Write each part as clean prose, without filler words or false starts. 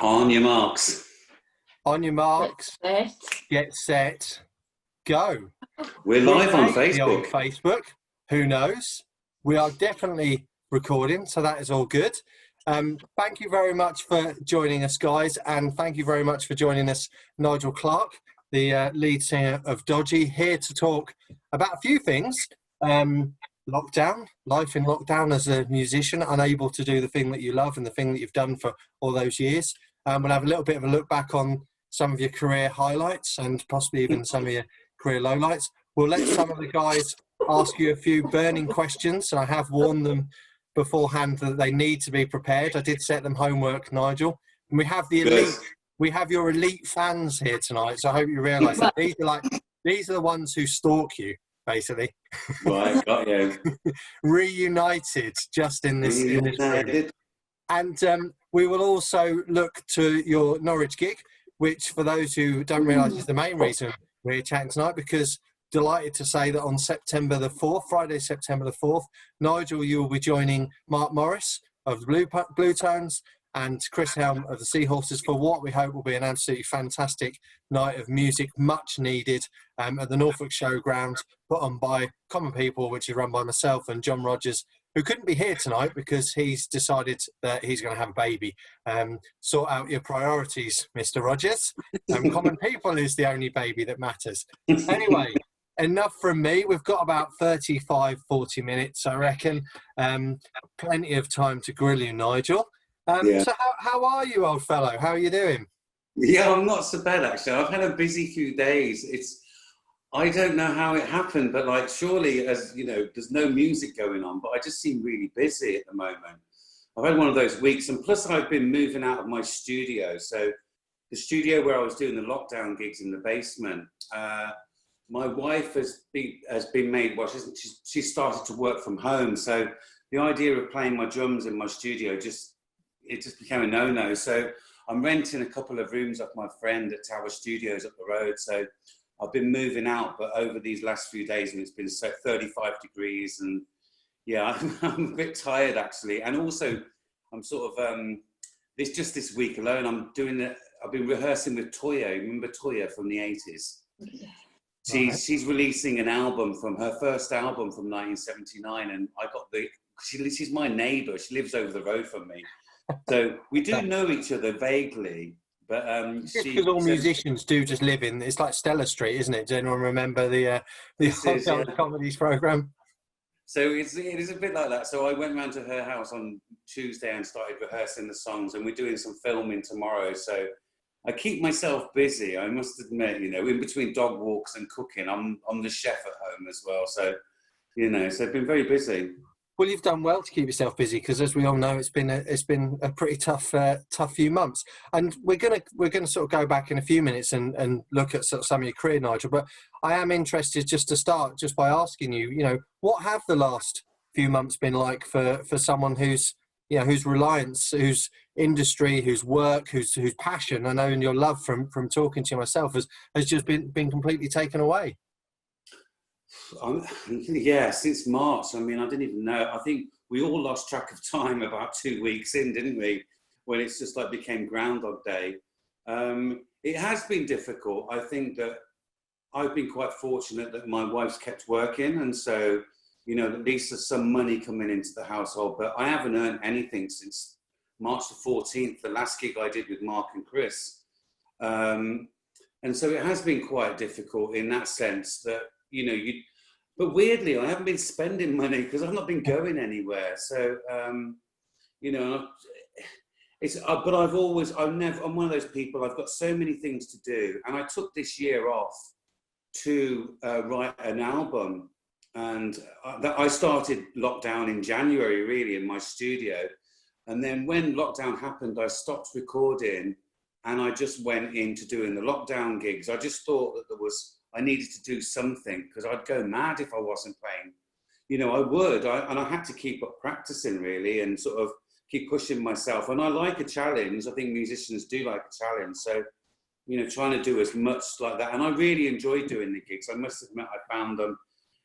On your marks. On your marks, Set. get set, go. We're We live on may be on Facebook. Facebook. Who knows? We are definitely recording, so that is all good. Thank you very much for joining us, guys, and thank you very much for joining us, Nigel Clark, the lead singer of Dodgy, here to talk about a few things. Lockdown, life in lockdown as a musician, unable to do the thing that you love and the thing that you've done for all those years. We'll have a little bit of a look back on some of your career highlights and possibly even some of your career lowlights. We'll let some of the guys ask you a few burning questions, and I have warned them beforehand that they need to be prepared. I did set them homework, Nigel. And we have the elite, we have your elite fans here tonight, so I hope you realise that these are the ones who stalk you, basically. Right, got you. Reunited just in this room. And we will also look to your Norwich gig, which for those who don't realise is the main reason we're chatting tonight, because delighted to say that on September the 4th, Friday, September the 4th, Nigel, you will be joining Mark Morris of the Blue Tones and Chris Helm of the Seahorses for what we hope will be an absolutely fantastic night of music, much needed at the Norfolk Showground, put on by Common People, which is run by myself and John Rogers, who couldn't be here tonight because he's decided that he's going to have a baby. Sort out your priorities, Mr. Rogers. Common People is the only baby that matters. Anyway, enough from me. We've got about 35, 40 minutes, I reckon. Plenty of time to grill you, Nigel. So how are you, old fellow? How are you doing? Yeah, I'm not so bad, actually. I've had a busy few days. I don't know how it happened, but like surely, as you know, there's no music going on, but I just seem really busy at the moment. I've had one of those weeks, and plus I've been moving out of my studio. So the studio where I was doing the lockdown gigs in the basement, my wife has been made, well, she started to work from home. So the idea of playing my drums in my studio just became a no-no. So I'm renting a couple of rooms off my friend at Tower Studios up the road. So I've been moving out, but over these last few days, and it's been 35 degrees, and yeah, I'm a bit tired actually. And also, I'm sort of this week alone, I've been rehearsing with Toya. Remember Toya from the 80s? She's releasing an album from her first album from 1979, and I got she's my neighbour. She lives over the road from me, so we do know each other vaguely. But because all musicians do just live in, it's like Stella Street, isn't it? Does anyone remember the old comedies program? So it is a bit like that. So I went round to her house on Tuesday and started rehearsing the songs, and we're doing some filming tomorrow. So I keep myself busy, I must admit. You know, in between dog walks and cooking, I'm the chef at home as well. So so I've been very busy. Well, you've done well to keep yourself busy, because as we all know, it's been a pretty tough few months. And we're gonna sort of go back in a few minutes and look at sort of some of your career, Nigel. But I am interested just to start just by asking you, what have the last few months been like for someone whose reliance, whose industry, whose work, whose passion, I know, and your love from talking to you myself has just been completely taken away. Yeah, since March. I mean, I didn't even know. I think we all lost track of time about 2 weeks in, didn't we? When it's just like became Groundhog Day. It has been difficult. I think that I've been quite fortunate that my wife's kept working, and so at least there's some money coming into the household. But I haven't earned anything since March the 14th, the last gig I did with Mark and Chris. And so it has been quite difficult in that sense that but weirdly, I haven't been spending money because I've not been going anywhere. So, but I'm one of those people, I've got so many things to do. And I took this year off to write an album. And I started lockdown in January, really, in my studio. And then when lockdown happened, I stopped recording and I just went into doing the lockdown gigs. I just thought that I needed to do something because I'd go mad if I wasn't playing. I would. And I had to keep up practicing, really, and sort of keep pushing myself. And I like a challenge. I think musicians do like a challenge. So, trying to do as much like that. And I really enjoyed doing the gigs. I must admit, I found them.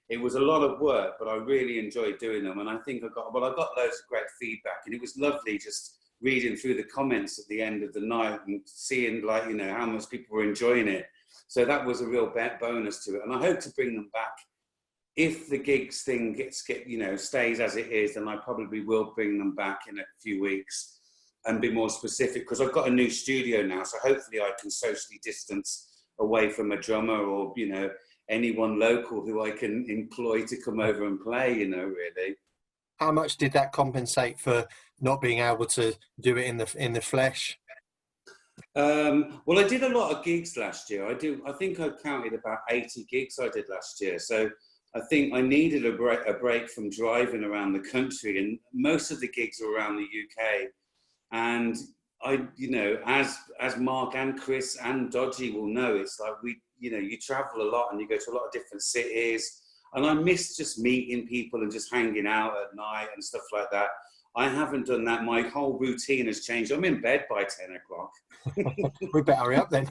It was a lot of work, but I really enjoyed doing them. And I think I got loads of great feedback. And it was lovely just reading through the comments at the end of the night and seeing, like, you know, how much people were enjoying it. So that was a real bonus to it. And I hope to bring them back. If the gigs thing stays as it is, then I probably will bring them back in a few weeks and be more specific, because I've got a new studio now. So hopefully I can socially distance away from a drummer or, you know, anyone local who I can employ to come over and play, you know, really. How much did that compensate for not being able to do it in the flesh? Well, I did a lot of gigs last year. I think I counted about 80 gigs I did last year. So I think I needed a break from driving around the country, and most of the gigs were around the UK. And I, you know, as Mark and Chris and Dodgy will know, it's like you travel a lot and you go to a lot of different cities. And I miss just meeting people and just hanging out at night and stuff like that. I haven't done that. My whole routine has changed. I'm in bed by 10 o'clock. We better hurry up then.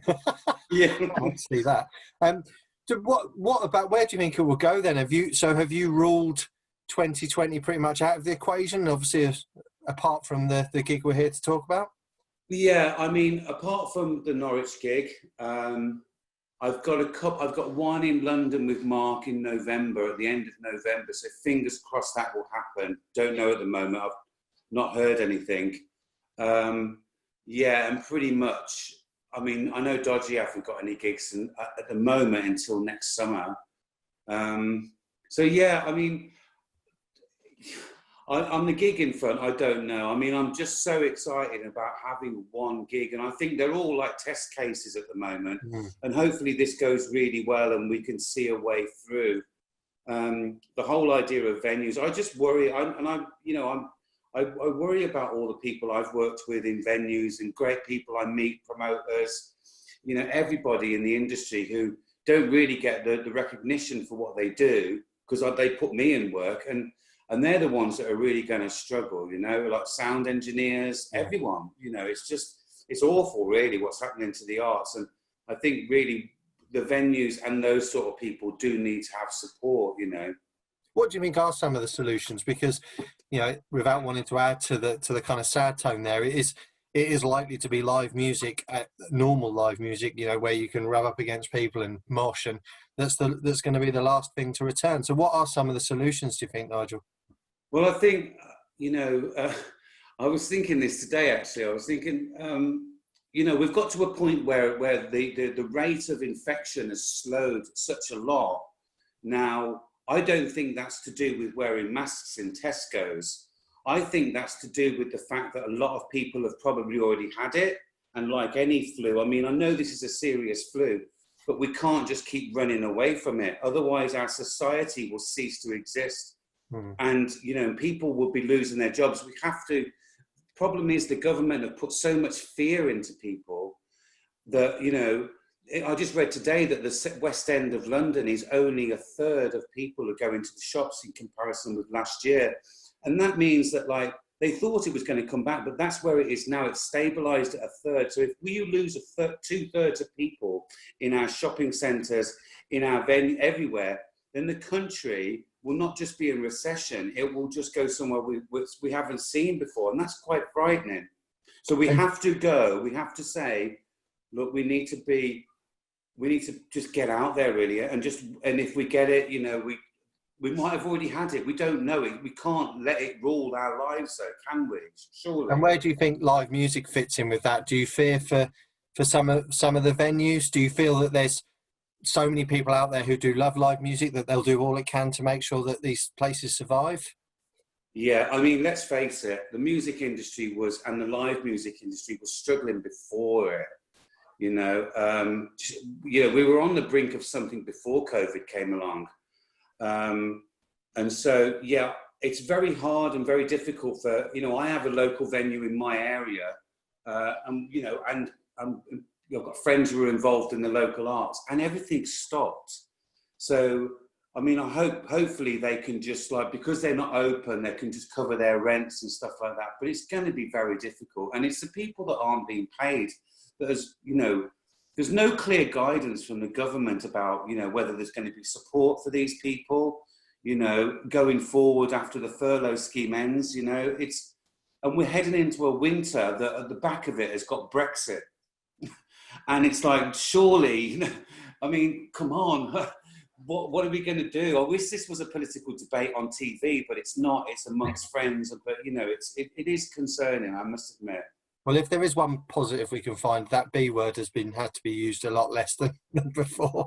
Yeah. I see that. So what about, where do you think it will go then? Have you ruled 2020 pretty much out of the equation? Obviously, apart from the gig we're here to talk about. Yeah, I mean, apart from the Norwich gig, I've got one in London with Mark in November, at the end of November. So fingers crossed that will happen. Don't know at the moment. I've not heard anything. Yeah, and pretty much, I mean, I know Dodgy haven't got any gigs at the moment until next summer. So yeah, I mean, on the gig in front, I don't know. I mean, I'm just so excited about having one gig, and I think they're all like test cases at the moment. And hopefully this goes really well and we can see a way through. The whole idea of venues, I just worry, I worry about all the people I've worked with in venues and great people I meet, promoters, you know, everybody in the industry who don't really get the recognition for what they do, because they put me in work, and they're the ones that are really going to struggle, you know, like sound engineers, everyone, you know, it's awful really what's happening to the arts. And I think really the venues and those sort of people do need to have support, you know. What do you think are some of the solutions? Because, you know, without wanting to add to the kind of sad tone there, it is likely to be live music, normal live music, you know, where you can rub up against people and mosh, and that's going to be the last thing to return. So what are some of the solutions, do you think, Nigel? Well, I think, you know, I was thinking this today, actually. I was thinking, you know, we've got to a point where the rate of infection has slowed such a lot. Now, I don't think that's to do with wearing masks in Tesco's. I think that's to do with the fact that a lot of people have probably already had it. And like any flu, I mean, I know this is a serious flu, but we can't just keep running away from it. Otherwise, our society will cease to exist. And, you know, people will be losing their jobs. We have to, problem is the government have put so much fear into people that, you know, I just read today that the West End of London is only a third of people who go into the shops in comparison with last year. And that means that, like, they thought it was going to come back, but that's where it is now. It's stabilised at a third. So if we lose two-thirds of people in our shopping centres, in our venue, everywhere, then the country will not just be in recession, it will just go somewhere we haven't seen before. And that's quite frightening. So we have to say, look, we need to just get out there really. And if we get it, you know, we might have already had it. We don't know it. We can't let it rule our lives though, can we? Surely. And where do you think live music fits in with that? Do you fear for some of the venues? Do you feel that there's so many people out there who do love live music that they'll do all it can to make sure that these places survive? Yeah, I mean, let's face it, the music industry and the live music industry was struggling before it. You know, we were on the brink of something before COVID came along. And so, yeah, it's very hard and very difficult for, you know, I have a local venue in my area, you know, and I've got friends who are involved in the local arts, and everything stopped. So, I mean, hopefully they can just, like, because they're not open, they can just cover their rents and stuff like that. But it's going to be very difficult. And it's the people that aren't being paid that has, you know, there's no clear guidance from the government about, you know, whether there's going to be support for these people, you know, going forward after the furlough scheme ends, you know, and we're heading into a winter that at the back of it has got Brexit. And it's like, surely, I mean, come on, what are we going to do? I wish this was a political debate on TV, but it's not. It's amongst friends. But, you know, it is concerning, I must admit. Well, if there is one positive we can find, that B word has had to be used a lot less than before.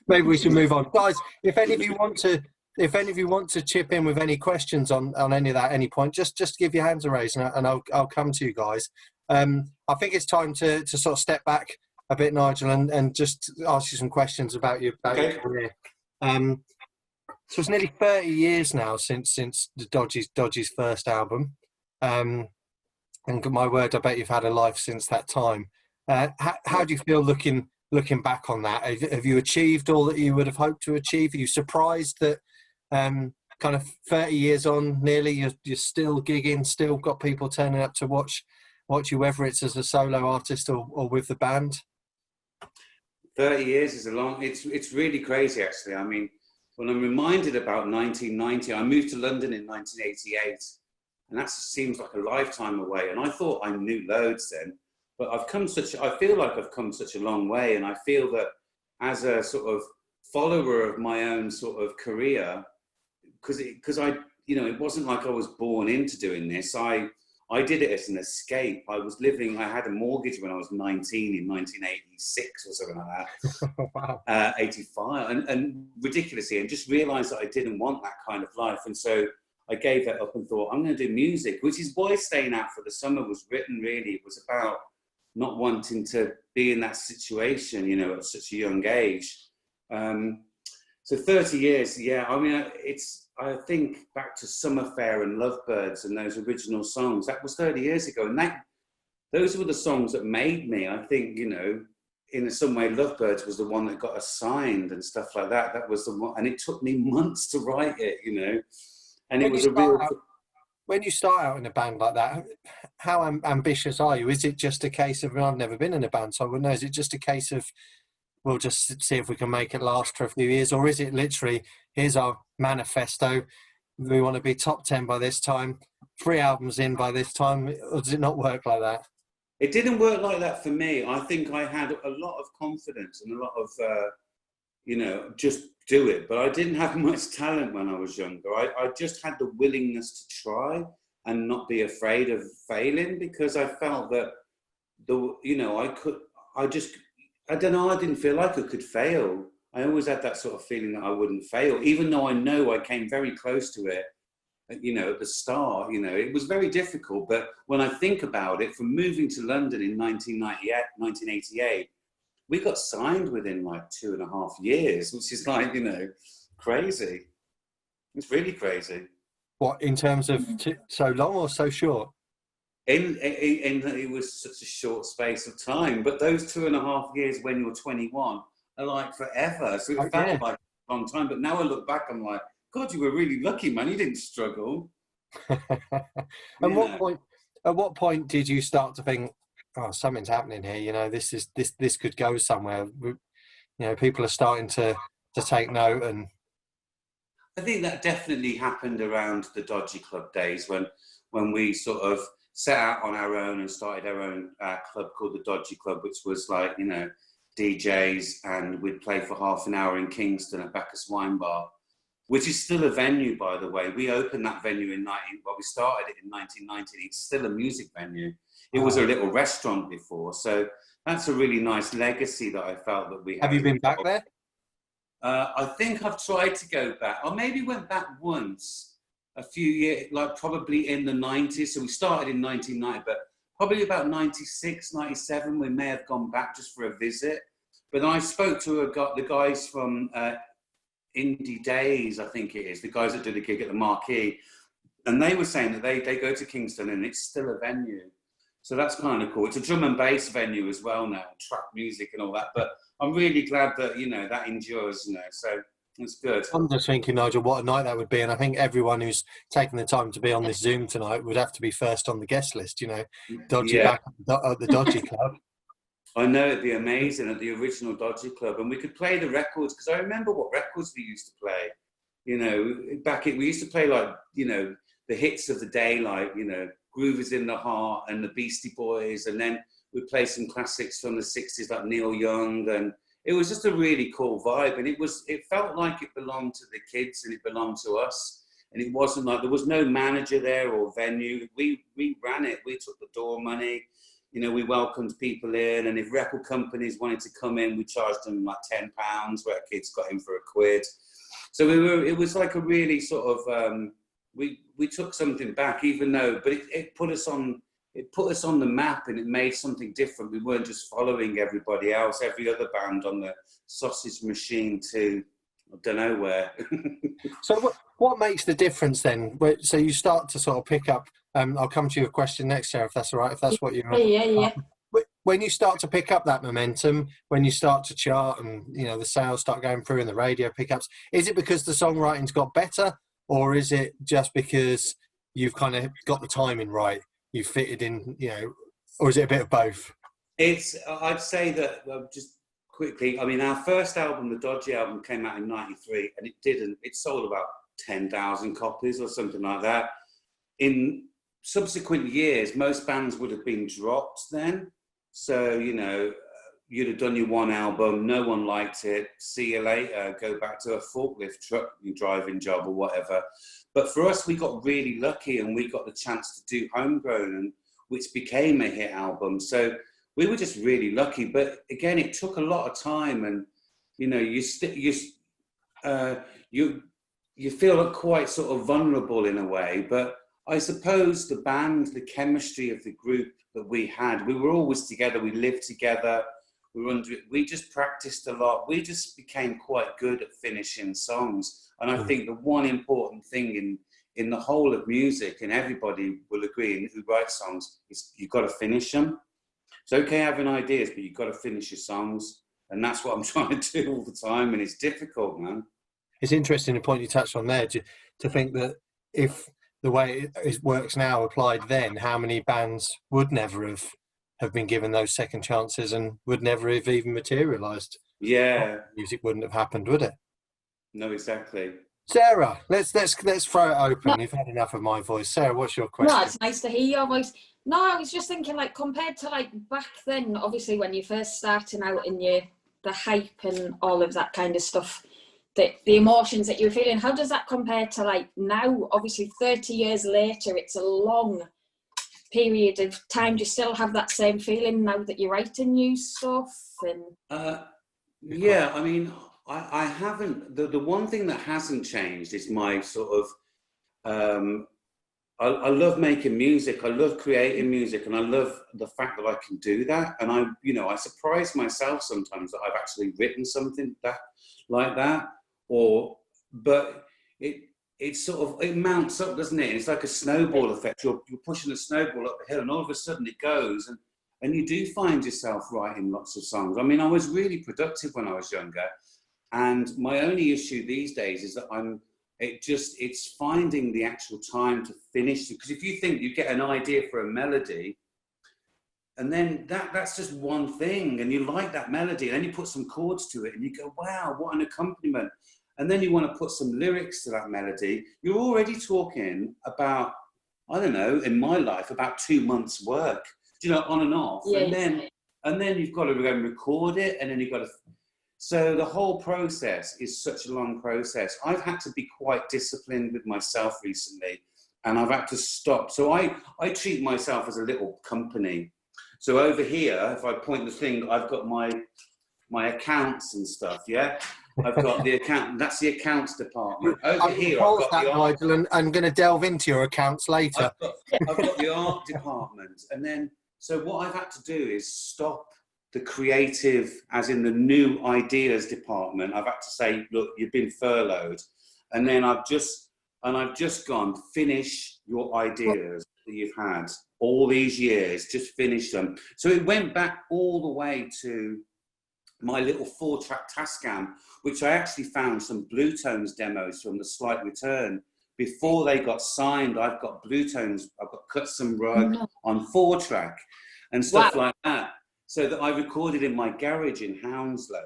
Maybe we should move on, guys. If any of you want to chip in with any questions on any of that at any point, just give your hands a raise, and I'll come to you guys. I think it's time to sort of step back a bit, Nigel, and just ask you some questions about your career. So it's nearly 30 years now since the Dodgy's first album. And my word, I bet you've had a life since that time. How do you feel looking back on that? Have you achieved all that you would have hoped to achieve? Are you surprised that kind of 30 years on, nearly, you're still gigging, still got people turning up to watch you, whether it's as a solo artist or with the band? 30 years is a long. It's really crazy, actually. I mean, when I'm reminded about 1990, I moved to London in 1988. And that seems like a lifetime away. And I thought I knew loads then, but I feel like I've come such a long way. And I feel that as a sort of follower of my own sort of career, because I, you know, it wasn't like I was born into doing this. I did it as an escape. I had a mortgage when I was 19 in 1986 or something like that. Wow. 85 and ridiculously, and just realized that I didn't want that kind of life. And so I gave that up and thought, I'm going to do music, which is why Staying Out for the Summer was written, really. It was about not wanting to be in that situation, you know, at such a young age. So 30 years, yeah. I mean, I think back to Summer Fair and Lovebirds and those original songs. That was 30 years ago. And those were the songs that made me. I think, you know, in some way, Lovebirds was the one that got us signed and stuff like that. That was the one. And it took me months to write it, you know. And it was when you start out in a band like that, how ambitious are you? Is it just a case of, I've never been in a band, so I wouldn't know, is it just a case of, we'll just see if we can make it last for a few years? Or is it literally, here's our manifesto, we want to be top 10 by this time, 3 albums in by this time? Or does it not work like that? It didn't work like that for me. I think I had a lot of confidence and a lot of, you know, just do it. But I didn't have much talent when I was younger. I just had the willingness to try and not be afraid of failing, because I felt that, you know, I don't know, I didn't feel like I could fail. I always had that sort of feeling that I wouldn't fail, even though I know I came very close to it, you know, at the start. You know, it was very difficult. But when I think about it, from moving to London in 1988, we got signed within like 2.5 years, which is like, you know, crazy. It's really crazy. What, in terms of so long or so short? It was such a short space of time, but those 2.5 years when you're 21 are like forever. So it felt like a long time. But now I look back, I'm like, God, you were really lucky, man. You didn't struggle. And at what point did you start to think, oh, something's happening here? You know, this could go somewhere. You know, people are starting to take note. And I think that definitely happened around the Dodgy Club days when we sort of set out on our own and started our own club called the Dodgy Club, which was like, you know, DJs, and we'd play for half an hour in Kingston at Bacchus Wine Bar, which is still a venue, by the way. We opened that venue we started it in 1990. It's still a music venue. It was a little restaurant before. So that's a really nice legacy that I felt that we had. Have you been back there? I think I've tried to go back. I maybe went back once a few years, like probably in the 90s. So we started in 1990, but probably about 96, 97, we may have gone back just for a visit. But I spoke to the guys from Indie Days, I think it is, the guys that do the gig at the Marquee. And they were saying that they go to Kingston and it's still a venue. So that's kind of cool. It's a drum and bass venue as well now, trap music and all that. But I'm really glad that, you know, that endures, you know, so it's good. I'm just thinking, Nigel, what a night that would be. And I think everyone who's taken the time to be on this Zoom tonight would have to be first on the guest list, you know, Dodgy back at the Dodgy Club. I know, it'd be amazing at the original Dodgy Club. And we could play the records, because I remember what records we used to play. You know, we used to play like, you know, the hits of the day, like, you know, Groove Is in the Heart and the Beastie Boys. And then we'd play some classics from the 60s like Neil Young. And it was just a really cool vibe. And it felt like it belonged to the kids and it belonged to us. And it wasn't like, there was no manager there or venue. We ran it. We took the door money. You know, we welcomed people in, and if record companies wanted to come in, we charged them like £10, where kids got in for £1. So it was like a really sort of, we took something back, even though, but it put us on the map, and it made something different. We weren't just following everybody else, every other band on the sausage machine to, I don't know where. So what makes the difference then? So you start to sort of pick up, I'll come to your question next, Sarah, if that's all right, if that's what you're... Yeah. When you start to pick up that momentum, when you start to chart and, you know, the sales start going through and the radio pickups, is it because the songwriting's got better, or is it just because you've kind of got the timing right, you've fitted in, you know, or is it a bit of both? I'd say that, well, just quickly, I mean, our first album, the Dodgy album, came out in '93, and it sold about 10,000 copies or something like that. In subsequent years, most bands would have been dropped then. So, you know, you'd have done your one album, no one liked it, see you later, go back to a forklift truck driving job or whatever. But for us, we got really lucky, and we got the chance to do Homegrown, and which became a hit album. So we were just really lucky. But again, it took a lot of time, and, you know, you feel quite sort of vulnerable in a way. But I suppose the band, the chemistry of the group that we had, we were always together, we lived together, we just practiced a lot. We just became quite good at finishing songs. And I think the one important thing in the whole of music, and everybody will agree who writes songs, is you've got to finish them. It's okay having ideas, but you've got to finish your songs. And that's what I'm trying to do all the time, and it's difficult, man. It's interesting the point you touched on there, to think that if the way it works now applied then, how many bands would never have been given those second chances and would never have even materialised? Yeah. Music wouldn't have happened, would it? No, exactly. Sarah, let's throw it open. You've had enough of my voice. Sarah, what's your question? No, it's nice to hear your voice. No, I was just thinking, like, compared to like back then, obviously when you're first starting out in the hype and all of that kind of stuff, the emotions that you were feeling, how does that compare to like now? Obviously 30 years later, it's a long period of time. Do you still have that same feeling now that you're writing new stuff? And yeah, I mean, I haven't, the one thing that hasn't changed is my sort of, I love making music, I love creating music, and I love the fact that I can do that. And I surprise myself sometimes that I've actually written something like that. But it sort of, it mounts up, doesn't it? It's like a snowball effect. You're pushing a snowball up the hill, and all of a sudden it goes, and you do find yourself writing lots of songs. I mean, I was really productive when I was younger, and my only issue these days is that it's finding the actual time to finish it. Because if you think you get an idea for a melody, and then that's just one thing, and you like that melody, and then you put some chords to it, and you go, wow, what an accompaniment. And then you want to put some lyrics to that melody. You're already talking about, I don't know, in my life, about 2 months' work, on and off. Yeah, and then you've got to go and record it, and then you've got to... So the whole process is such a long process. I've had to be quite disciplined with myself recently, and I've had to stop. So I treat myself as a little company. So over here, if I point the thing, I've got my accounts and stuff, yeah? I've got the account, that's the accounts department. Over here, I've got the art. Nigel, and I'm going to delve into your accounts later. I've got the art department. And then, so what I've had to do is stop the creative, as in the new ideas department. I've had to say, look, you've been furloughed. And then I've just gone, finish your ideas that you've had all these years, just finish them. So it went back all the way to my little 4-track Tascam, which I actually found some Blue Tones demos from the Slight Return. Before they got signed, I've got Blue Tones, I've got Cut Some Rug on 4-track and stuff like that. So that I recorded in my garage in Hounslow.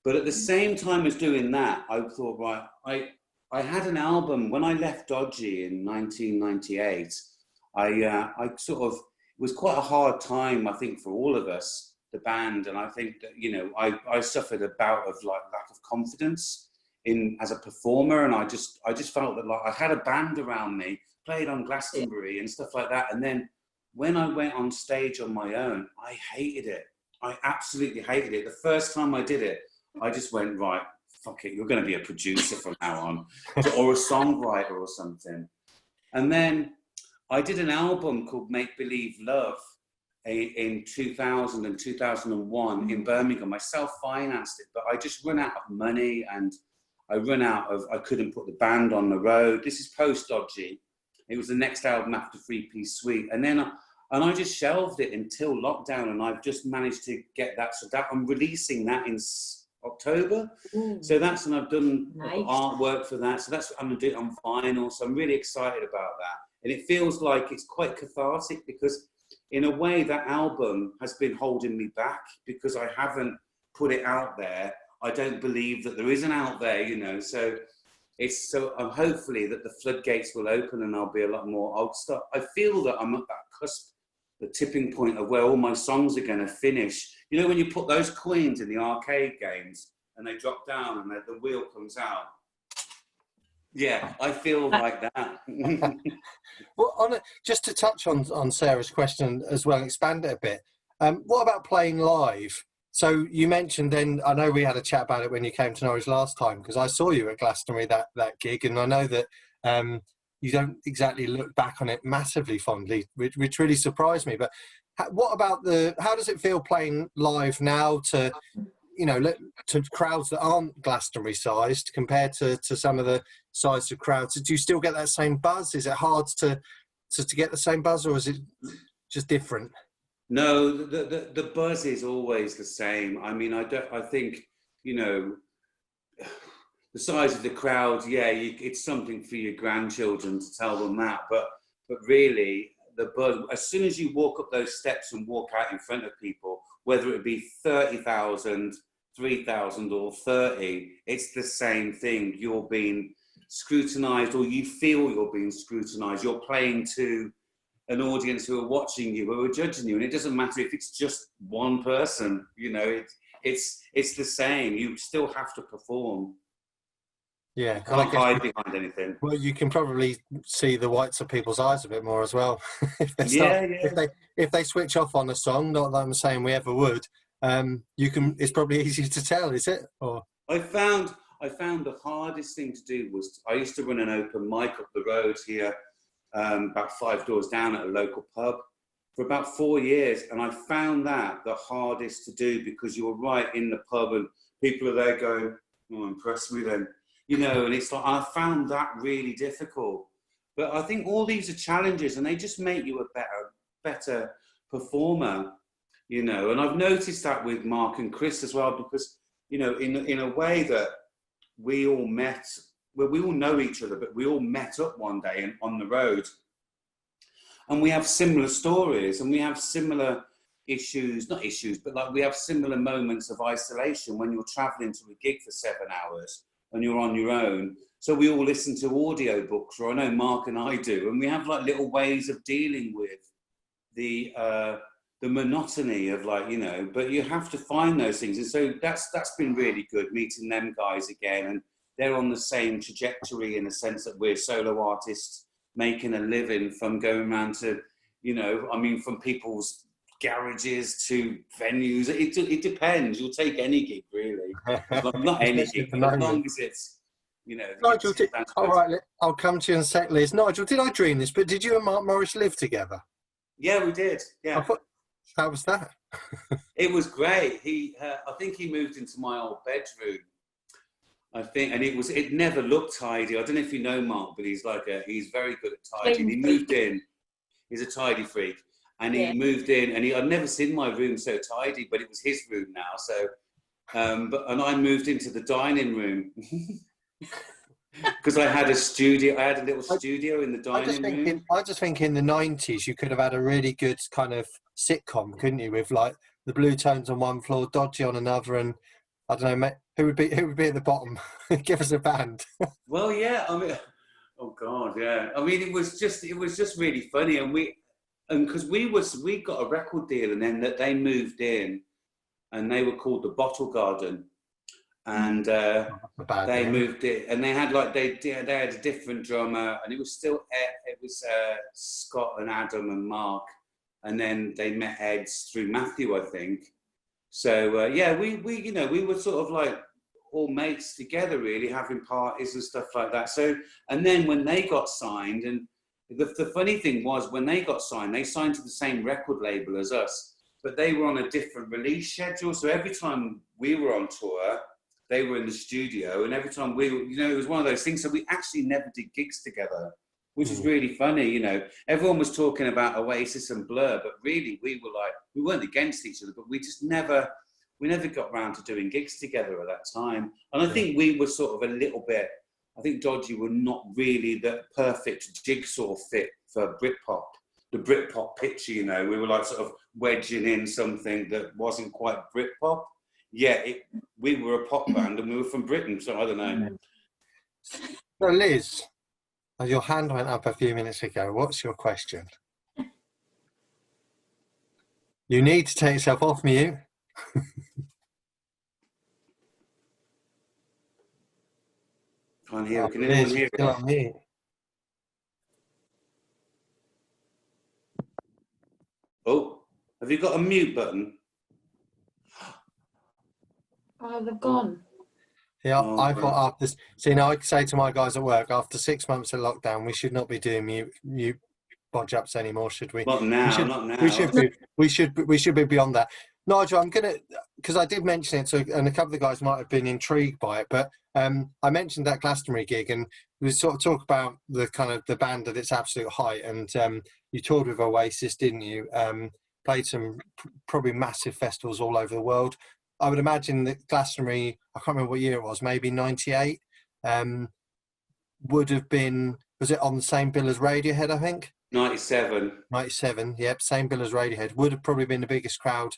But at the same time as doing that, I thought, right, I had an album when I left Dodgy in 1998. I sort of, it was quite a hard time, I think, for all of us, the band, and I think that, you know, I suffered a bout of like lack of confidence in as a performer, and I just felt that like I had a band around me, played on Glastonbury and stuff like that, and then when I went on stage on my own, I hated it. I absolutely hated it. The first time I did it, I just went, right, fuck it, you're going to be a producer from now on, or a songwriter or something. And then I did an album called Make Believe Love in 2000 and 2001 in Birmingham. I self-financed it, but I just run out of money, and I couldn't put the band on the road. This is post-Dodgy. It was the next album after Three Piece Suite. And then I just shelved it until lockdown, and I've just managed to get that. So that I'm releasing that in October. So that's, and I've done artwork for that. So that's, I'm going to do it on vinyl. So I'm really excited about that. And it feels like it's quite cathartic, because in a way that album has been holding me back because I haven't put it out there. I don't believe that there is an out there, you know, so I'm hopefully that the floodgates will open and I'll be a lot more, I feel that I'm at that cusp, the tipping point of where all my songs are going to finish. You know, when you put those coins in the arcade games and they drop down and the wheel comes out. Yeah, I feel like that. Well, just to touch on Sarah's question as well, expand it a bit. What about playing live? So you mentioned then, I know we had a chat about it when you came to Norwich last time, because I saw you at Glastonbury, that gig, and I know that you don't exactly look back on it massively fondly, which really surprised me. But what about how does it feel playing live now to, you know, to crowds that aren't Glastonbury sized compared to some of the size of crowds? Do you still get that same buzz? Is it hard to get the same buzz, or is it just different? No, the buzz is always the same. I mean, I think, you know, the size of the crowd, yeah, it's something for your grandchildren to tell them that, but really, the buzz, as soon as you walk up those steps and walk out in front of people, whether it be 30,000, 3,000 or 30, it's the same thing. You're being scrutinized, or you feel you're being scrutinized. You're playing to an audience who are watching you, who are judging you, and it doesn't matter if it's just one person, you know, it's the same. You still have to perform. Yeah, you can't hide behind anything. Well, you can probably see the whites of people's eyes a bit more as well. If they switch off on a song, not that I'm saying we ever would, it's probably easier to tell, is it? Or I found the hardest thing to do was, I used to run an open mic up the road here, about 5 doors down at a local pub for about 4 years, and I found that the hardest to do, because you're right in the pub and people are there going, "Oh, impress me then," you know, and it's like, I found that really difficult. But I think all these are challenges, and they just make you a better performer, you know. And I've noticed that with Mark and Chris as well, because, you know, in a way that we all met. Well, we all know each other, but we all met up one day on the road, and we have similar stories, and we have similar not issues, but like we have similar moments of isolation when you're traveling to a gig for 7 hours and you're on your own. So we all listen to audiobooks, or I know Mark and I do, and we have like little ways of dealing with the monotony of, like, you know, but you have to find those things. And so that's been really good, meeting them guys again, and they're on the same trajectory in the sense that we're solo artists making a living from going around to, you know, I mean, from people's garages to venues. It depends. You'll take any gig, really. Well, not any gig, but as long as it's, you know. Nigel, all right, I'll come to you in a sec, Liz. Nigel, did I dream this? But did you and Mark Morris live together? Yeah, we did. Yeah. How was that? It was great. I think he moved into my old bedroom. I think, and it never looked tidy. I don't know if you know Mark, but he's very good at tidying. He moved in, he's a tidy freak, and he moved in, and I'd never seen my room so tidy, but it was his room now. So, and I moved into the dining room because I had a studio. I had a little studio in the dining room. I just think in the 90s you could have had a really good kind of sitcom, couldn't you? With like the Blue Tones on one floor, Dodgy on another, and I don't know, mate, who would be at the bottom? Give us a band. Well, yeah, I mean, oh God, yeah. I mean, it was just really funny, and because we got a record deal, and then that they moved in, and they were called the Bottle Garden, and they moved it, and they had they had a different drummer, and it was Scott and Adam and Mark, and then they met Ed through Matthew, I think. So yeah, we were sort of like all mates together, really, having parties and stuff like that. So, and then when they got signed, and the funny thing was, when they got signed, they signed to the same record label as us, but they were on a different release schedule. So every time we were on tour, they were in the studio, and every time we were, it was one of those things. So we actually never did gigs together, which is really funny. Everyone was talking about Oasis and Blur, but really we weren't against each other, but we never got round to doing gigs together at that time. And I think we were sort of a little bit, I think Dodgy were not really the perfect jigsaw fit for Britpop, the Britpop picture, we were like sort of wedging in something that wasn't quite Britpop. Yeah, we were a pop band and we were from Britain, so I don't know. So Liz, your hand went up a few minutes ago. What's your question? You need to take yourself off mute. Can't hear. Can anyone hear it? On mute. Oh, have you got a mute button? Oh, they've gone. Yeah, I thought after this. See, now I say to my guys at work, after 6 months of lockdown, we should not be doing mute bodge ups anymore, should we? Not now. We should be beyond that. Nigel, I'm gonna, because I did mention it, and a couple of the guys might have been intrigued by it, but I mentioned that Glastonbury gig, and we sort of talk about the kind of the band at its absolute height, and you toured with Oasis, didn't you? Played some probably massive festivals all over the world. I would imagine that Glastonbury, I can't remember what year it was, maybe 98, would have been, was it on the same bill as Radiohead, I think? 97. 97, yep, same bill as Radiohead. Would have probably been the biggest crowd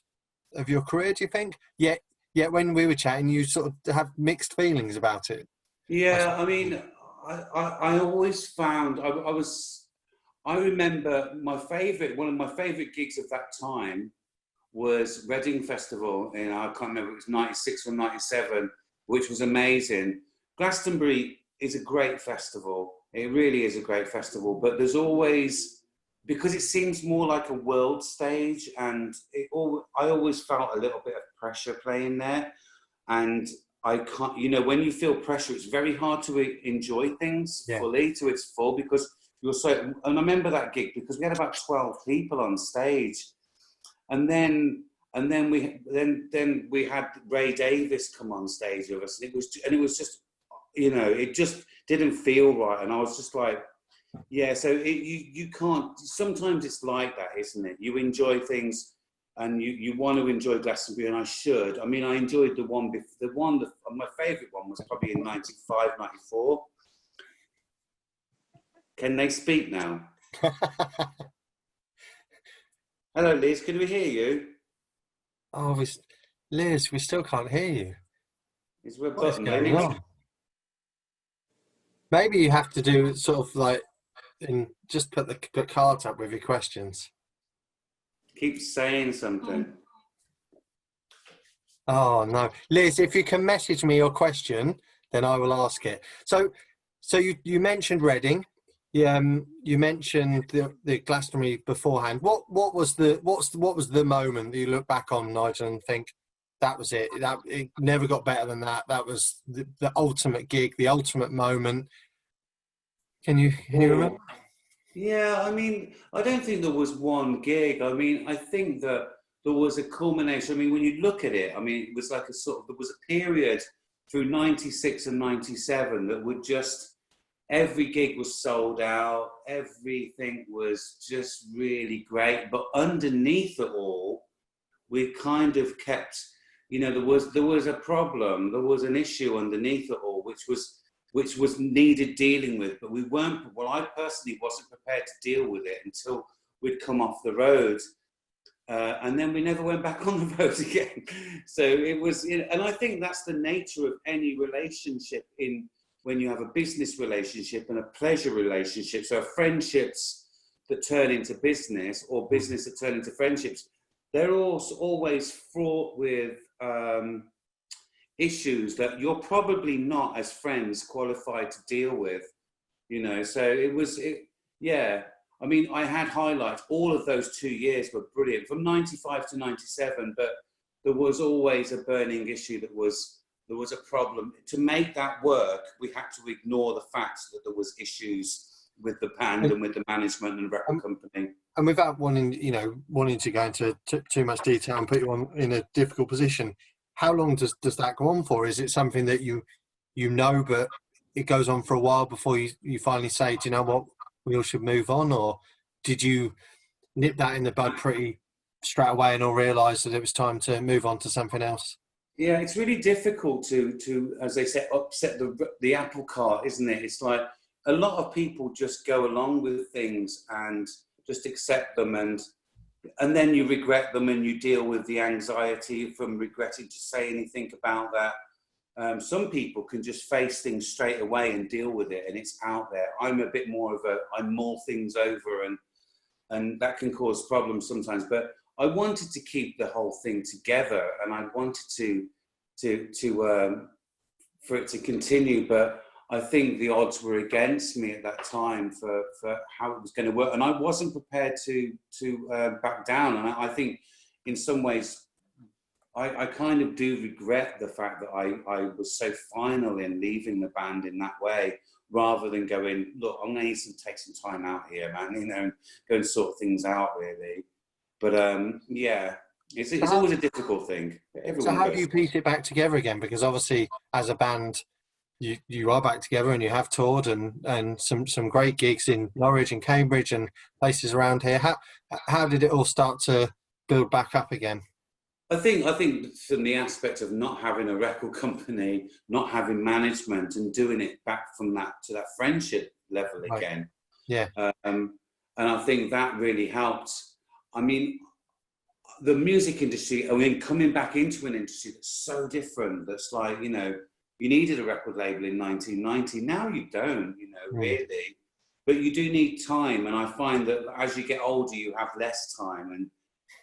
of your career, do you think? Yet when we were chatting, you sort of have mixed feelings about it. Yeah, I mean, I always found, I remember one of my favourite gigs of that time was Reading Festival, I can't remember, it was 96 or 97, which was amazing. Glastonbury is a great festival. It really is a great festival, but there's always, because it seems more like a world stage, and I always felt a little bit of pressure playing there. And I can't, when you feel pressure, it's very hard to enjoy things fully to its full, because you're so, and I remember that gig because we had about 12 people on stage. And then we had Ray Davis come on stage with us, and it was just, it just didn't feel right, and I was just like, yeah. So you can't. Sometimes it's like that, isn't it? You enjoy things, and you want to enjoy Glastonbury, and I should. I mean, I enjoyed my favourite one was probably in 95, 94. Can they speak now? Hello, Liz. Can we hear you? Oh, Liz, we still can't hear you. Is there a button, Liz? Maybe you have to do sort of like, just put the cards up with your questions. Keep saying something. Oh no, Liz, if you can message me your question, then I will ask it. So you mentioned Reading. You mentioned the Glastonbury beforehand. What was the moment that you look back on, Nigel, and think that was it? That it never got better than that. That was the ultimate gig, the ultimate moment. Can you remember? Yeah, I mean, I don't think there was one gig. I mean, I think that there was a culmination. I mean, when you look at it, I mean, it was like there was a period through 96 and 97 that would just, every gig was sold out. Everything was just really great. But underneath it all, we kind of kept, there was a problem. There was an issue underneath it all, which was needed dealing with. But I personally wasn't prepared to deal with it until we'd come off the road. And then we never went back on the road again. So it was, and I think that's the nature of any relationship when you have a business relationship and a pleasure relationship. So friendships that turn into business, or business that turn into friendships, they're also always fraught with issues that you're probably not, as friends, qualified to deal with. So yeah. I mean, I had highlights. All of those 2 years were brilliant, from 95 to 97, but there was always a burning issue there was a problem. To make that work, we had to ignore the fact that there was issues with the band and with the management and record company. And without wanting to go into too much detail and put you in a difficult position, how long does that go on for? Is it something that but it goes on for a while before you finally say, do you know what, we all should move on? Or did you nip that in the bud pretty straight away and all realise that it was time to move on to something else? Yeah, it's really difficult to as they say, upset the apple cart, isn't it? It's like a lot of people just go along with things and just accept them, and then you regret them, and you deal with the anxiety from regretting to say anything about that. Some people can just face things straight away and deal with it, and it's out there. I'm a bit more of I mull things over, and that can cause problems sometimes. But I wanted to keep the whole thing together, and I wanted for it to continue. But I think the odds were against me at that time for how it was going to work, and I wasn't prepared to back down. And I think in some ways, I kind of do regret the fact that I was so final in leaving the band in that way, rather than going, look, I'm going to take some time out here, man, and go and sort things out, really. But yeah, it's always a difficult thing. So how do you piece it back together again? Because obviously, as a band, you are back together and you have toured and some great gigs in Norwich and Cambridge and places around here. How did it all start to build back up again? I think from the aspect of not having a record company, not having management, and doing it back from that to that friendship level again. Yeah. And I think that really helped. I mean, the music industry, coming back into an industry that's so different, that's like, you needed a record label in 1990. Now you don't, really. But you do need time. And I find that as you get older, you have less time. And,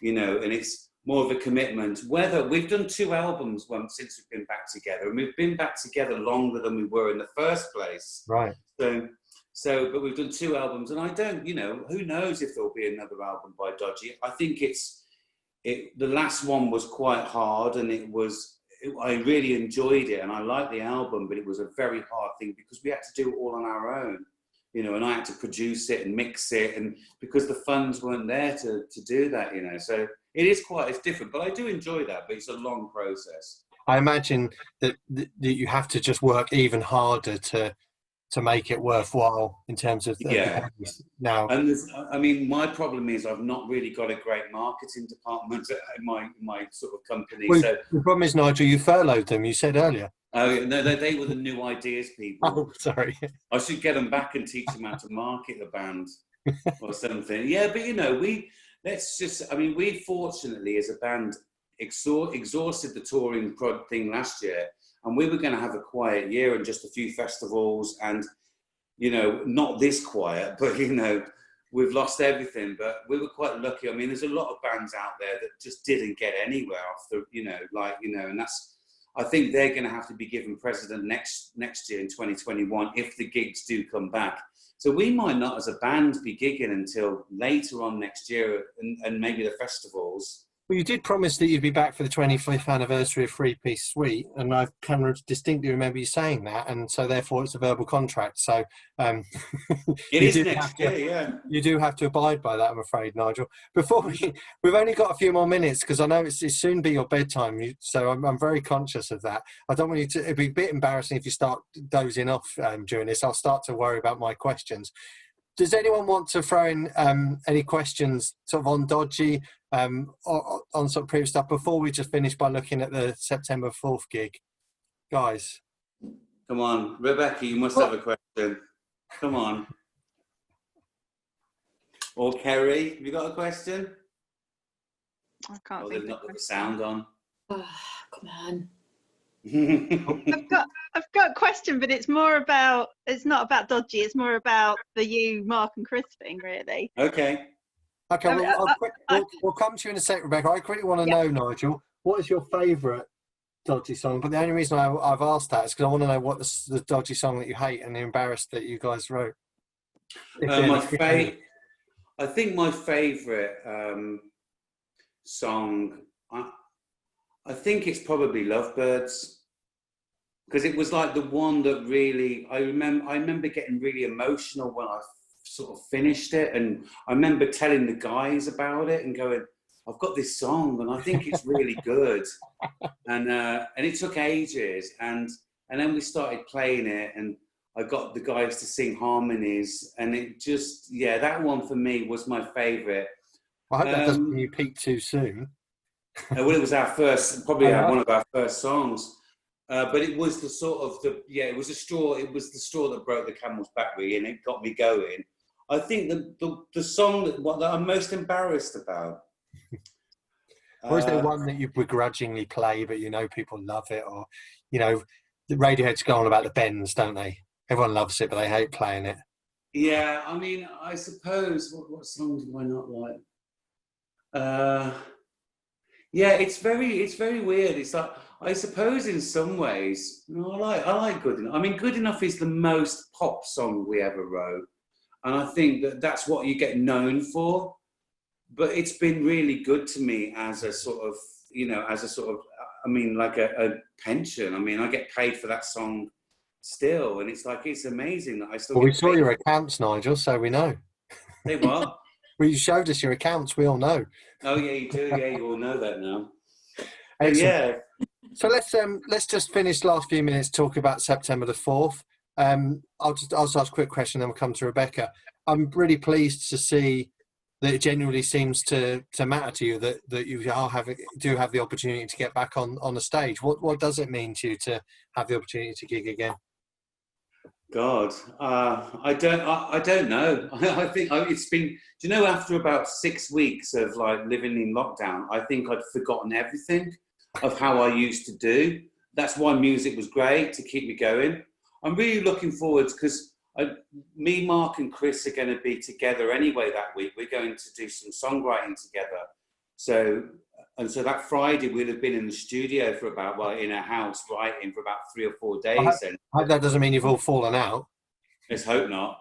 and it's more of a commitment. Whether we've done 2 albums since we've been back together, and we've been back together longer than we were in the first place. Right. So, but we've done 2 albums, and I don't, who knows if there'll be another album by Dodgy. I think the last one was quite hard, and I really enjoyed it, and I liked the album, but it was a very hard thing because we had to do it all on our own, and I had to produce it and mix it, and because the funds weren't there to do that, so it's different, but I do enjoy that, but it's a long process. I imagine that you have to just work even harder to make it worthwhile in terms of the now. And my problem is I've not really got a great marketing department in my sort of company. Well, so the problem is, Nigel, you furloughed them, you said earlier. Oh no, they were the new ideas people. Oh, sorry. I should get them back and teach them how to market the band or something. Yeah, but we fortunately as a band exhausted the touring thing last year, and we were going to have a quiet year and just a few festivals, and not this quiet, but we've lost everything. But we were quite lucky. I mean, there's a lot of bands out there that just didn't get anywhere after, and that's, I think they're going to have to be given precedent next year in 2021 if the gigs do come back. So we might not as a band be gigging until later on next year, and maybe the festivals. Well, you did promise that you'd be back for the 25th anniversary of Three Piece Suite, and I can distinctly remember you saying that, and so therefore it's a verbal contract. So it is next year, yeah. You do have to abide by that, I'm afraid, Nigel. Before we've only got a few more minutes because I know it's soon be your bedtime, so I'm very conscious of that. I don't want you to. It'd be a bit embarrassing if you start dozing off during this. I'll start to worry about my questions. Does anyone want to throw in any questions sort of on Dodgy, or on sort of previous stuff before we just finish by looking at the September 4th gig? Guys. Come on, Rebecca, you must have a question. Come on. Or Kerry, have you got a question? I can't Or think they've not of got the sound on. Oh, come on. I've got a question, but it's not about Dodgy, it's more about the you, Mark and Chris thing, really. Okay. Okay, we'll come to you in a sec, Rebecca. I quickly want to know, Nigel, what is your favourite Dodgy song? But the only reason I've asked that is because I want to know what the Dodgy song that you hate and embarrassed that you guys wrote. I think my favourite song, I think it's probably Lovebirds, because it was like the one that really, I remember getting really emotional when I sort of finished it, and I remember telling the guys about it and going, I've got this song and I think it's really good. And it took ages, and then we started playing it, and I got the guys to sing harmonies, and it just, that one for me was my favourite. I hope that doesn't mean you peaked too soon. Well, it was our first, probably one of our first songs. But it was the sort of it was the straw that broke the camel's back, really, and it got me going. I think the song that I'm most embarrassed about. Or is there one that you begrudgingly play, but you know people love it, or the Radiohead's go on about the bends, don't they? Everyone loves it, but they hate playing it. Yeah, I mean, I suppose what song do I not like? Yeah, it's very weird. It's like, I suppose in some ways, I like Good Enough. I mean, Good Enough is the most pop song we ever wrote, and I think that's what you get known for. But it's been really good to me as a sort of, I mean, like a pension. I mean, I get paid for that song still, and it's like, it's amazing that I still. Well, we saw your accounts, Nigel, so we know. They what? Well, you showed us your accounts. We all know. Oh yeah, you do. Yeah, you all know that now. Yeah. So let's just finish the last few minutes talking about September the 4th. I'll ask a quick question, then we'll come to Rebecca. I'm really pleased to see that it genuinely seems to matter to you that you do have the opportunity to get back on the stage. What does it mean to you to have the opportunity to gig again? God, I don't know. I think it's been. Do you know, after about 6 weeks of like living in lockdown, I think I'd forgotten everything of how I used to do. That's why music was great to keep me going. I'm really looking forward, because me, Mark, and Chris are going to be together anyway that week. We're going to do some songwriting together. So that Friday we'll have been in the studio for in a house writing for about 3 or 4 days. I hope that doesn't mean you've all fallen out. Let's hope not.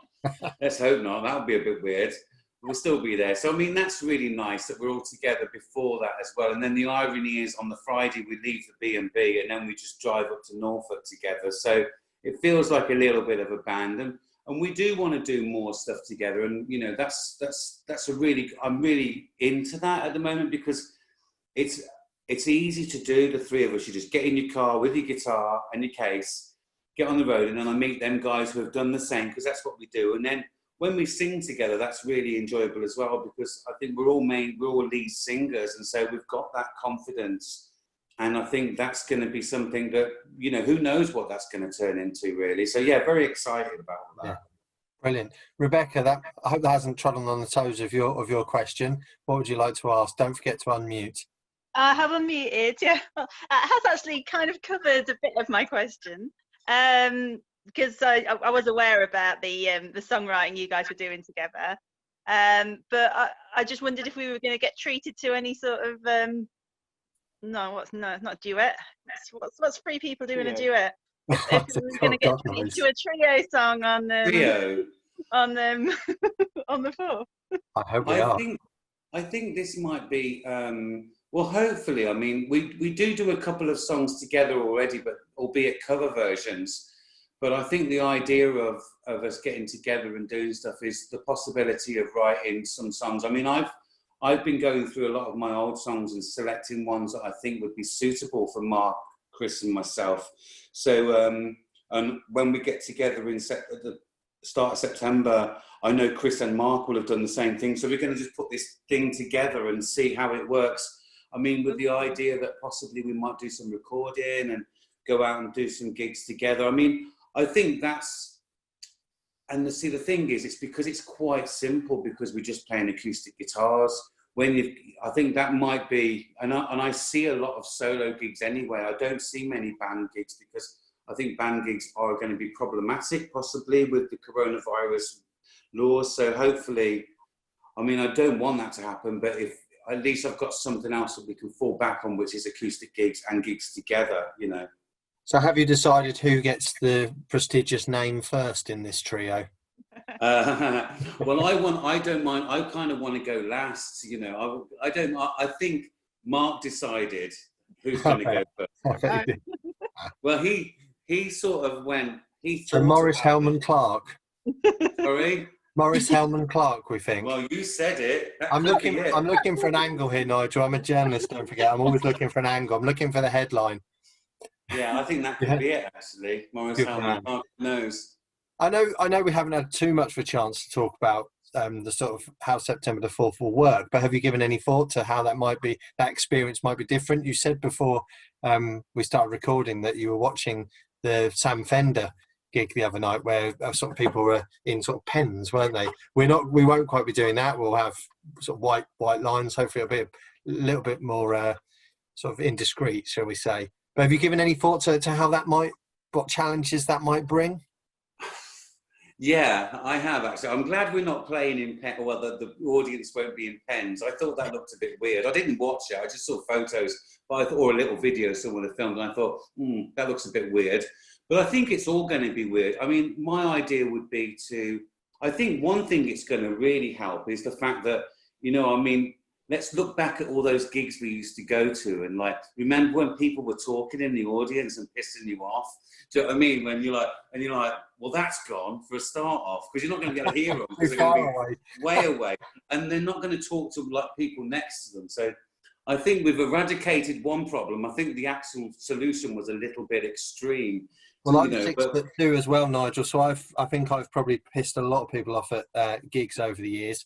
Let's hope not. That would be a bit weird. We'll still be there. So I mean, that's really nice that we're all together before that as well. And then the irony is, on the Friday we leave the B&B and then we just drive up to Norfolk together. So it feels like a little bit of a band, and we do want to do more stuff together. And that's I'm really into that at the moment, because it's easy to do. The three of us, you just get in your car with your guitar and your case, get on the road, and then I meet them guys who have done the same, because that's what we do. And then when we sing together, that's really enjoyable as well, because I think we're all lead singers, and so we've got that confidence. And I think that's going to be something that, who knows what that's going to turn into, really. So, yeah, very excited about that. Yeah. Brilliant. Rebecca, I hope that hasn't trodden on the toes of your question. What would you like to ask? Don't forget to unmute. I have unmuted, yeah. It has actually kind of covered a bit of my question. Because I was aware about the songwriting you guys were doing together. But I just wondered if we were going to get treated to any sort of... it's not duet. What's three people doing a duet? If we were going to get treated to a trio song on the on the 4th. I hope we are. I think this might be well, hopefully. I mean, we do a couple of songs together already, but albeit cover versions. But I think the idea of us getting together and doing stuff is the possibility of writing some songs. I mean, I've been going through a lot of my old songs and selecting ones that I think would be suitable for Mark, Chris, and myself. So, and when we get together at the start of September, I know Chris and Mark will have done the same thing. So we're going to just put this thing together and see how it works. I mean, with the idea that possibly we might do some recording and go out and do some gigs together. I mean, I think that's, and the thing is, it's because it's quite simple, because we're just playing acoustic guitars. I think that might be, and I see a lot of solo gigs anyway. I don't see many band gigs because I think band gigs are going to be problematic, possibly with the coronavirus laws. So hopefully, I mean, I don't want that to happen, but if at least I've got something else that we can fall back on, which is acoustic gigs and gigs together, you know. So have you decided who gets the prestigious name first in this trio? Well, I don't mind. I kind of want to go last, you know. I think Mark decided who's going to go first. Well, he sort of went. So Maurice Hellman Clark. Sorry, Maurice Hellman Clark. We think. Well, you said it. I'm looking for an angle here, Nigel. I'm a journalist. Don't forget. I'm always looking for an angle. I'm looking for the headline. Yeah, I think that could be it. Actually, Maurice Hellman Clark knows. I know we haven't had too much of a chance to talk about the sort of how September the 4th will work, but have you given any thought to how that experience might be different? You said before we started recording that you were watching the Sam Fender gig the other night where sort of people were in sort of pens, weren't they? We won't quite be doing that. We'll have sort of white lines. Hopefully it'll be a little bit more sort of indiscreet, shall we say. But have you given any thought to what challenges that might bring? Yeah, I have actually. I'm glad we're not playing in pen. Well, the audience won't be in pens. I thought that looked a bit weird. I didn't watch it. I just saw photos, or a little video someone had filmed, and I thought, that looks a bit weird. But I think it's all going to be weird. I mean, my idea would be I think one thing it's going to really help is the fact that, you know, I mean, let's look back at all those gigs we used to go to and like, remember when people were talking in the audience and pissing you off? Do you know what I mean? When you're like, well, that's gone for a start off because you're not going to be able to hear them because they're going to be way away, and they're not going to talk to like people next to them. So I think we've eradicated one problem. I think the actual solution was a little bit extreme. Well, I'm 6'2" as well, Nigel. So I think I've probably pissed a lot of people off at gigs over the years.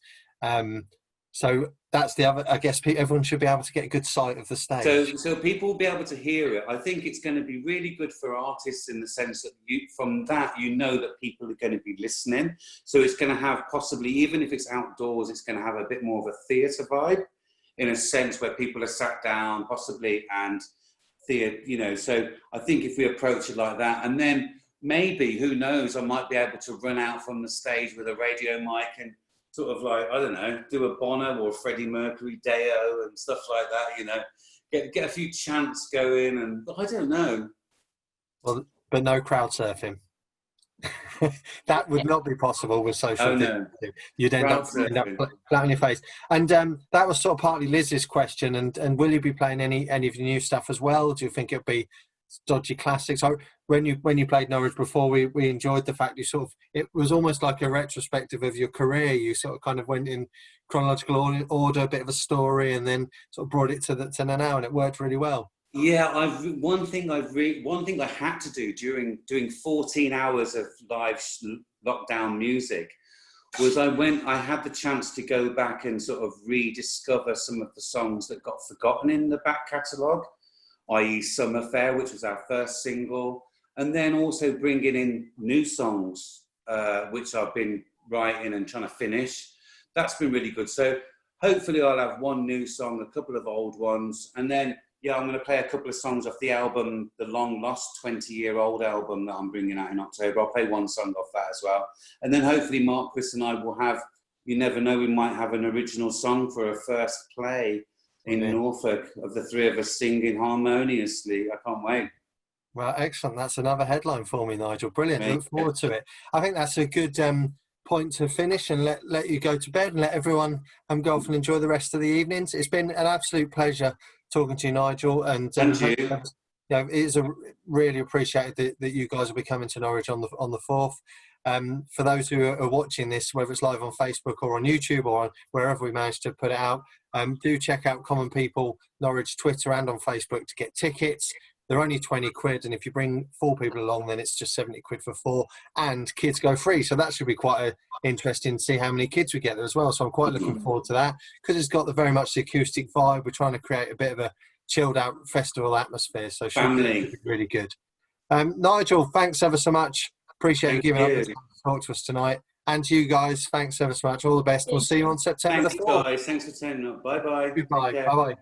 So that's the other. I guess everyone should be able to get a good sight of the stage. So people will be able to hear it. I think it's going to be really good for artists in the sense that from that you know that people are going to be listening. So it's going to have possibly, even if it's outdoors, it's going to have a bit more of a theatre vibe, in a sense where people are sat down possibly and theatre. You know, so I think if we approach it like that, and then maybe, who knows, I might be able to run out from the stage with a radio mic and sort of like, I don't know, do a Bono or Freddie Mercury Deo and stuff like that, you know, get a few chants going, and I don't know. Well, but no crowd surfing. That would not be possible with social distancing. No. You'd end up flat on your face. And that was sort of partly Liz's question. And will you be playing any of your new stuff as well? Do you think it'll be Dodgy Classic? So when you played Norwich before, we enjoyed the fact it was almost like a retrospective of your career. You sort of kind of went in chronological order, a bit of a story, and then sort of brought it to now, and it worked really well. Yeah, one thing I had to do during doing 14 hours of live lockdown music was I had the chance to go back and sort of rediscover some of the songs that got forgotten in the back catalogue, i.e. Summer Fair, which was our first single, and then also bringing in new songs, which I've been writing and trying to finish. That's been really good. So hopefully I'll have one new song, a couple of old ones, and then I'm going to play a couple of songs off the album, the long lost 20-year-old album that I'm bringing out in October. I'll play one song off that as well. And then hopefully Mark, Chris and I will have, you never know, we might have an original song for a first play in Norfolk of the three of us singing harmoniously. I can't wait. Well, excellent. That's another headline for me, Nigel. Brilliant. Look forward to it. I think that's a good point to finish and let you go to bed and let everyone go off and enjoy the rest of the evenings. It's been an absolute pleasure talking to you, Nigel. And you. It is really appreciated that you guys will be coming to Norwich on the 4th. For those who are watching this, whether it's live on Facebook or on YouTube or wherever we manage to put it out, do check out Common People Norwich Twitter and on Facebook to get tickets. They're only 20 quid, and if you bring 4 people along, then it's just 70 quid for 4, and kids go free. So that should be quite interesting to see how many kids we get there as well. So I'm quite looking forward to that because it's got very much the acoustic vibe. We're trying to create a bit of a chilled out festival atmosphere. So it should be really good. Nigel, thanks ever so much. Appreciate you giving up this time to talk to us tonight. And you guys, thanks ever so much. All the best. We'll see you on September the Thanks, 4th. guys. Thanks for turning up. Bye bye. Goodbye. Bye bye.